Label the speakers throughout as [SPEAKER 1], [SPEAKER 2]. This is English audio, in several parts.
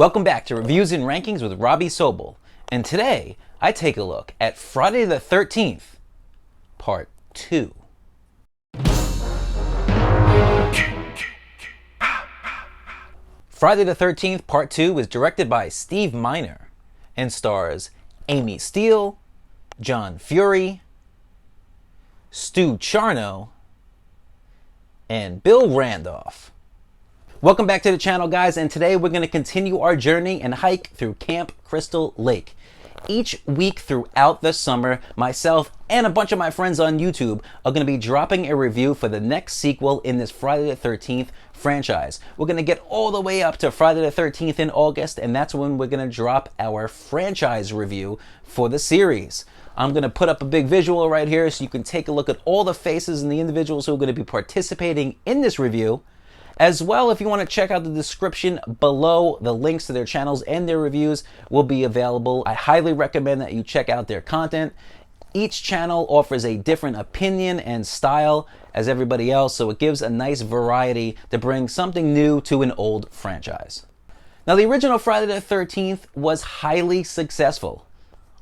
[SPEAKER 1] Welcome back to Reviews and Rankings with Robbie Sobel, and today I take a look at Friday the 13th, Part 2. Friday the 13th, Part 2 was directed by Steve Miner and stars Amy Steele, John Fury, Stu Charno, and Bill Randolph. Welcome back to the channel, guys, and today we're going to continue our journey and hike through Camp Crystal Lake. Each week throughout the summer, myself and a bunch of my friends on YouTube are going to be dropping a review for the next sequel in this Friday the 13th franchise. We're going to get all the way up to Friday the 13th in August, and that's when we're going to drop our franchise review for the series. I'm going to put up a big visual right here so you can take a look at all the faces and the individuals who are going to be participating in this review. As well, if you want to check out the description below, the links to their channels and their reviews will be available. I highly recommend that you check out their content. Each channel offers a different opinion and style as everybody else, so it gives a nice variety to bring something new to an old franchise. Now, the original Friday the 13th was highly successful.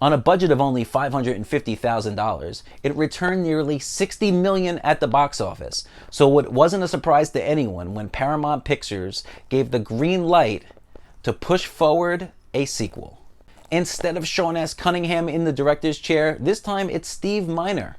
[SPEAKER 1] On a budget of only $550,000, it returned nearly $60 million at the box office. So it wasn't a surprise to anyone when Paramount Pictures gave the green light to push forward a sequel. Instead of Sean S. Cunningham in the director's chair, this time it's Steve Miner.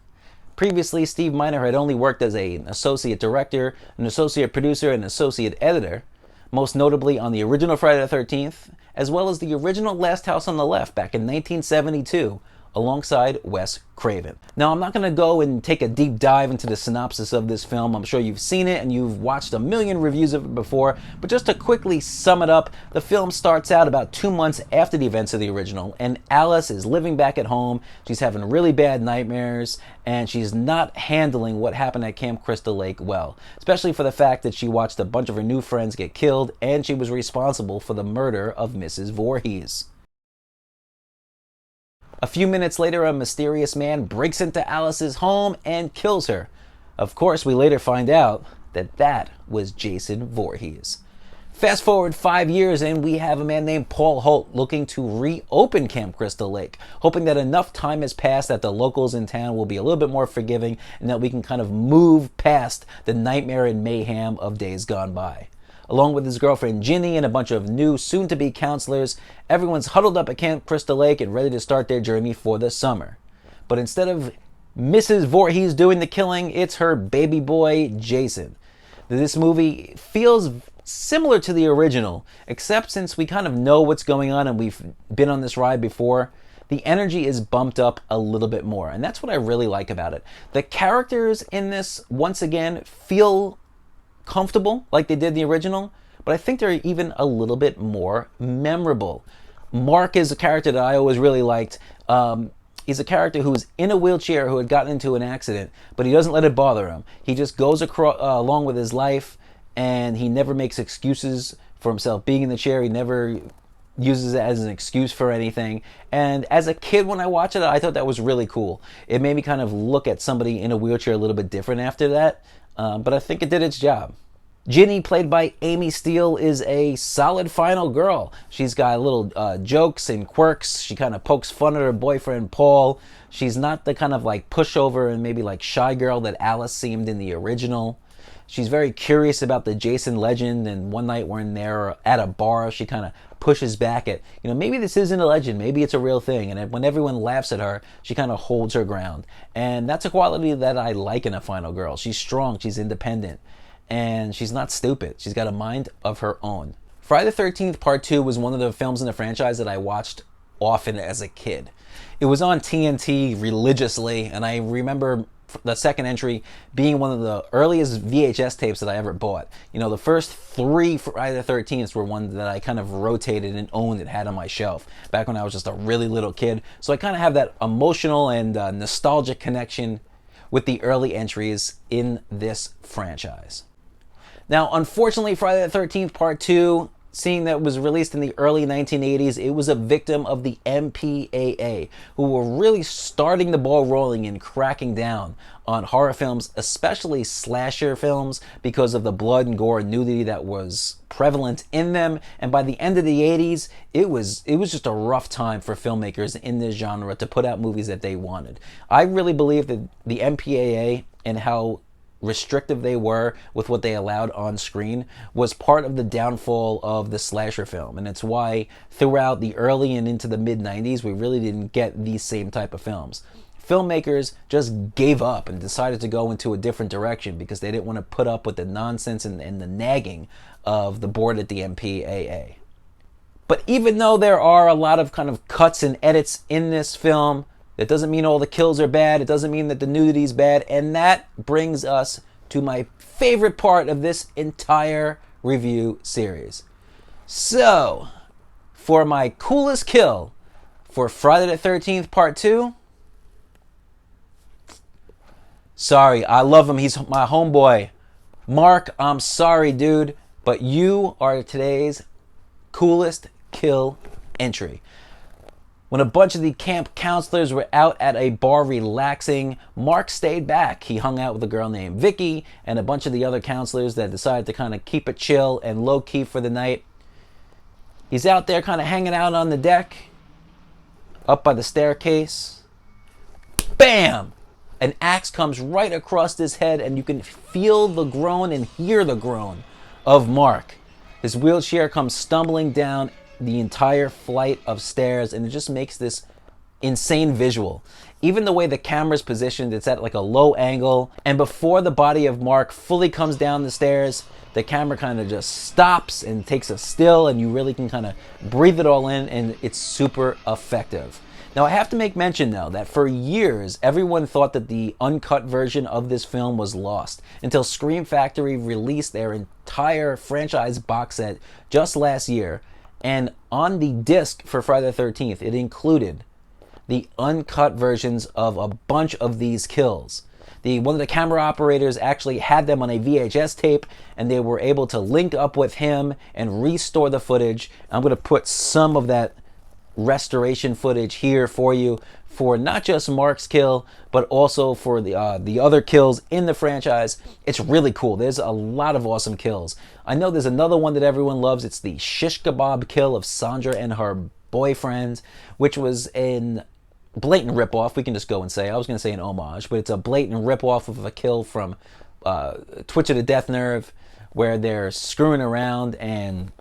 [SPEAKER 1] Previously, Steve Miner had only worked as an associate director, an associate producer, and associate editor, most notably on the original Friday the 13th, as well as the original Last House on the Left back in 1972, alongside Wes Craven. Now, I'm not going to go and take a deep dive into the synopsis of this film. I'm sure you've seen it and you've watched a million reviews of it before, but just to quickly sum it up, the film starts out about 2 months after the events of the original, and Alice is living back at home. She's having really bad nightmares, and she's not handling what happened at Camp Crystal Lake well, especially for the fact that she watched a bunch of her new friends get killed, and she was responsible for the murder of Mrs. Voorhees. A few minutes later, a mysterious man breaks into Alice's home and kills her. Of course, we later find out that that was Jason Voorhees. Fast forward 5 years and we have a man named Paul Holt looking to reopen Camp Crystal Lake, hoping that enough time has passed that the locals in town will be a little bit more forgiving and that we can kind of move past the nightmare and mayhem of days gone by. Along with his girlfriend Ginny and a bunch of new soon-to-be counselors, everyone's huddled up at Camp Crystal Lake and ready to start their journey for the summer. But instead of Mrs. Voorhees doing the killing, it's her baby boy, Jason. This movie feels similar to the original, except since we kind of know what's going on and we've been on this ride before, the energy is bumped up a little bit more. And that's what I really like about it. The characters in this, once again, feel comfortable like they did the original, but I think they're even a little bit more memorable. Mark is a character that I always really liked. He's a character who's in a wheelchair who had gotten into an accident, but he doesn't let it bother him. He just goes along with his life, and he never makes excuses for himself being in the chair. He never uses it as an excuse for anything. And as a kid, when I watched it, I thought that was really cool. It made me kind of look at somebody in a wheelchair a little bit different after that. But I think it did its job. Ginny, played by Amy Steele, is a solid final girl. She's got little jokes and quirks. She kind of pokes fun at her boyfriend, Paul. She's not the kind of like pushover and maybe like shy girl that Alice seemed in the original. She's very curious about the Jason legend, and one night when they're at a bar, she kind of pushes back at, maybe this isn't a legend, maybe it's a real thing. And when everyone laughs at her, she kind of holds her ground. And that's a quality that I like in a final girl. She's strong, she's independent, and she's not stupid. She's got a mind of her own. Friday the 13th Part 2 was one of the films in the franchise that I watched often as a kid. It was on TNT religiously, and I remember the second entry being one of the earliest VHS tapes that I ever bought. The first 3 Friday the 13th were ones that I kind of rotated and owned and had on my shelf back when I was just a really little kid. So I kind of have that emotional and nostalgic connection with the early entries in this franchise. Now, unfortunately, Friday the 13th Part 2 scene that was released in the early 1980s, it was a victim of the MPAA, who were really starting the ball rolling and cracking down on horror films, especially slasher films, because of the blood and gore and nudity that was prevalent in them. And by the end of the 80s, it was just a rough time for filmmakers in this genre to put out movies that they wanted. I really believe that the MPAA and how restrictive they were with what they allowed on screen was part of the downfall of the slasher film, and it's why throughout the early and into the mid 90s we really didn't get these same type of films. Filmmakers just gave up and decided to go into a different direction because they didn't want to put up with the nonsense and the nagging of the board at the MPAA. But even though there are a lot of kind of cuts and edits in this film, that doesn't mean all the kills are bad. It doesn't mean that the nudity is bad. And that brings us to my favorite part of this entire review series. So, for my coolest kill for Friday the 13th Part 2, sorry, I love him. He's my homeboy. Mark, I'm sorry, dude, but you are today's coolest kill entry. When a bunch of the camp counselors were out at a bar relaxing, Mark stayed back. He hung out with a girl named Vicky and a bunch of the other counselors that decided to kind of keep it chill and low-key for the night. He's out there kind of hanging out on the deck, up by the staircase. Bam! An axe comes right across his head, and you can feel the groan and hear the groan of Mark. His wheelchair comes stumbling down the entire flight of stairs, and it just makes this insane visual. Even the way the camera's positioned, it's at like a low angle, and before the body of Mark fully comes down the stairs, the camera kind of just stops and takes a still, and you really can kind of breathe it all in, and it's super effective. Now, I have to make mention, though, that for years, everyone thought that the uncut version of this film was lost until Scream Factory released their entire franchise box set just last year. And on the disc for Friday the 13th, it included the uncut versions of a bunch of these kills. One of the camera operators actually had them on a VHS tape, and they were able to link up with him and restore the footage. I'm going to put some of that restoration footage here for you, for not just Mark's kill, but also for the other kills in the franchise. It's really cool. There's a lot of awesome kills. I know there's another one that everyone loves. It's the shish kebab kill of Sandra and her boyfriend, which was a blatant ripoff. We can just go and say, I was going to say an homage, but it's a blatant ripoff of a kill from Twitch of the Death Nerve, where they're screwing around and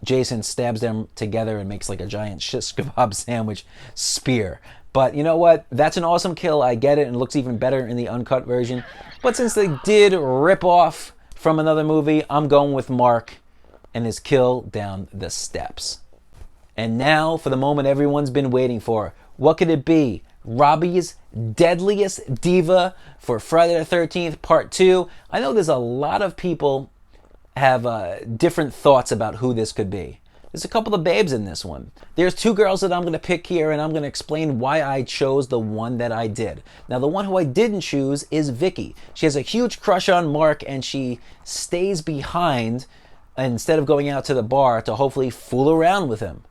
[SPEAKER 1] Jason stabs them together and makes like a giant shish kebab sandwich spear. But you know what? That's an awesome kill. I get it, and it looks even better in the uncut version. But since they did rip off from another movie, I'm going with Mark and his kill down the steps. And now for the moment everyone's been waiting for. What could it be? Robbie's deadliest diva for Friday the 13th Part 2. I know there's a lot of people have different thoughts about who this could be. There's a couple of babes in this one. There's two girls that I'm going to pick here, and I'm going to explain why I chose the one that I did. Now, the one who I didn't choose is Vicky. She has a huge crush on Mark, and she stays behind instead of going out to the bar to hopefully fool around with him.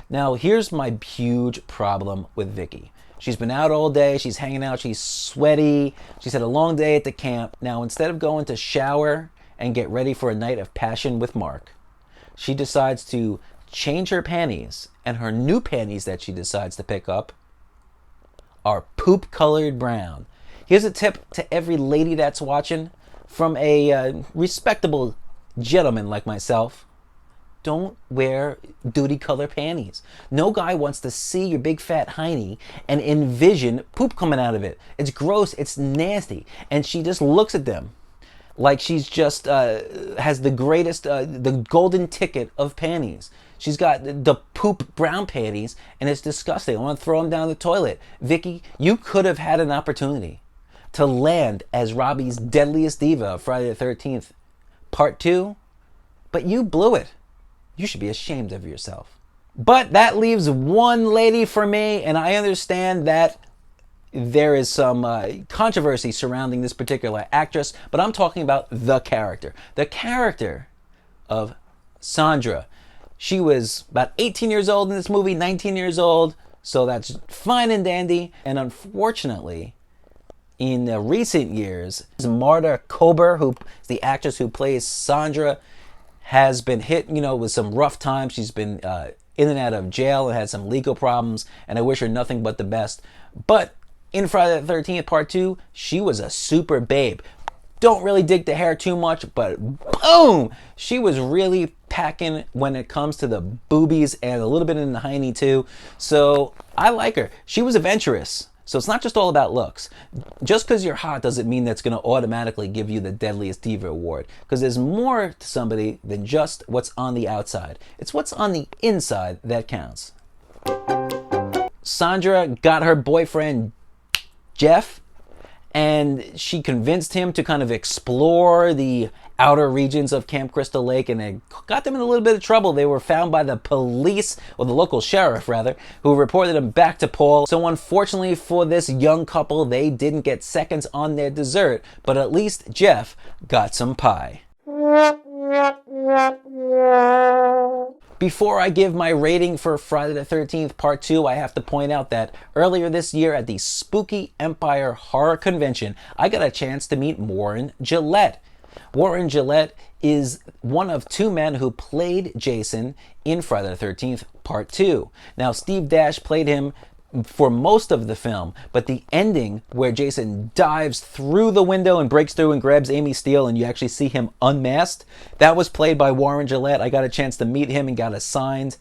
[SPEAKER 1] Now, here's my huge problem with Vicky. She's been out all day. She's hanging out. She's sweaty. She's had a long day at the camp. Now, instead of going to shower and get ready for a night of passion with Mark, she decides to change her panties, and her new panties that she decides to pick up are poop-colored brown. Here's a tip to every lady that's watching from a respectable gentleman like myself. Don't wear duty color panties. No guy wants to see your big fat hiney and envision poop coming out of it. It's gross, it's nasty, and she just looks at them like she's just has the greatest, the golden ticket of panties. She's got the poop brown panties, and it's disgusting. I want to throw them down the toilet. Vicky, you could have had an opportunity to land as Robbie's deadliest diva of Friday the 13th Part 2, but you blew it. You should be ashamed of yourself. But that leaves one lady for me, and I understand that there is some controversy surrounding this particular actress, but I'm talking about the character. The character of Sandra. She was about 18 years old in this movie, 19 years old, so that's fine and dandy. And unfortunately, in the recent years, Marta Kober, who is the actress who plays Sandra, has been hit, with some rough times. She's been in and out of jail and had some legal problems, and I wish her nothing but the best. But in Friday the 13th Part 2, she was a super babe. Don't really dig the hair too much, but boom! She was really packing when it comes to the boobies and a little bit in the hiney too. So I like her. She was adventurous. So it's not just all about looks. Just because you're hot doesn't mean that's going to automatically give you the Deadliest Diva award. Because there's more to somebody than just what's on the outside. It's what's on the inside that counts. Sandra got her boyfriend, Jeff, and she convinced him to kind of explore the outer regions of Camp Crystal Lake, and it got them in a little bit of trouble. They were found by the police, or the local sheriff rather, who reported them back to Paul. So unfortunately for this young couple, they didn't get seconds on their dessert, but at least Jeff got some pie. Before I give my rating for Friday the 13th Part 2, I have to point out that earlier this year at the Spooky Empire Horror Convention, I got a chance to meet Warren Gillette. Warren Gillette is one of two men who played Jason in Friday the 13th Part 2. Now, Steve Dash played him for most of the film, but the ending where Jason dives through the window and breaks through and grabs Amy Steele and you actually see him unmasked, that was played by Warren Gillette. I got a chance to meet him and got a signed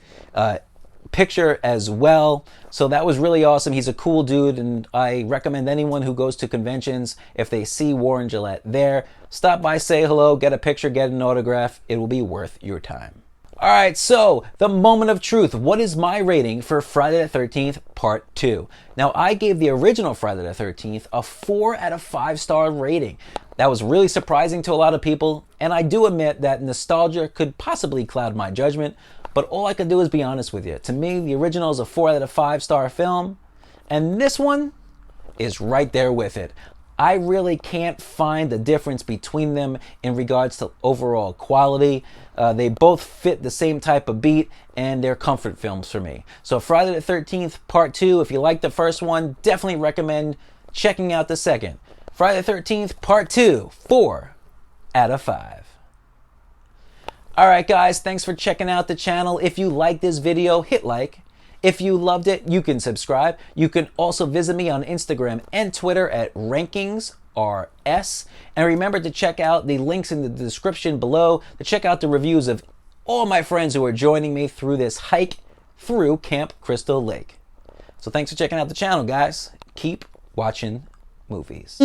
[SPEAKER 1] picture as well. So that was really awesome. He's a cool dude, and I recommend anyone who goes to conventions, if they see Warren Gillette there, stop by, say hello, get a picture, get an autograph. It will be worth your time. All right, so the moment of truth. What is my rating for Friday the 13th Part 2? Now, I gave the original Friday the 13th a 4 out of 5 star rating. That was really surprising to a lot of people, and I do admit that nostalgia could possibly cloud my judgment, but all I can do is be honest with you. To me, the original is a 4 out of 5 star film, and this one is right there with it. I really can't find the difference between them in regards to overall quality. They both fit the same type of beat, and they're comfort films for me. So Friday the 13th Part 2, if you like the first one, definitely recommend checking out the second. Friday the 13th Part 2, 4 out of 5. Alright guys, thanks for checking out the channel. If you like this video, hit like. If you loved it, you can subscribe. You can also visit me on Instagram and Twitter at RankingsRS. And remember to check out the links in the description below to check out the reviews of all my friends who are joining me through this hike through Camp Crystal Lake. So thanks for checking out the channel, guys. Keep watching movies.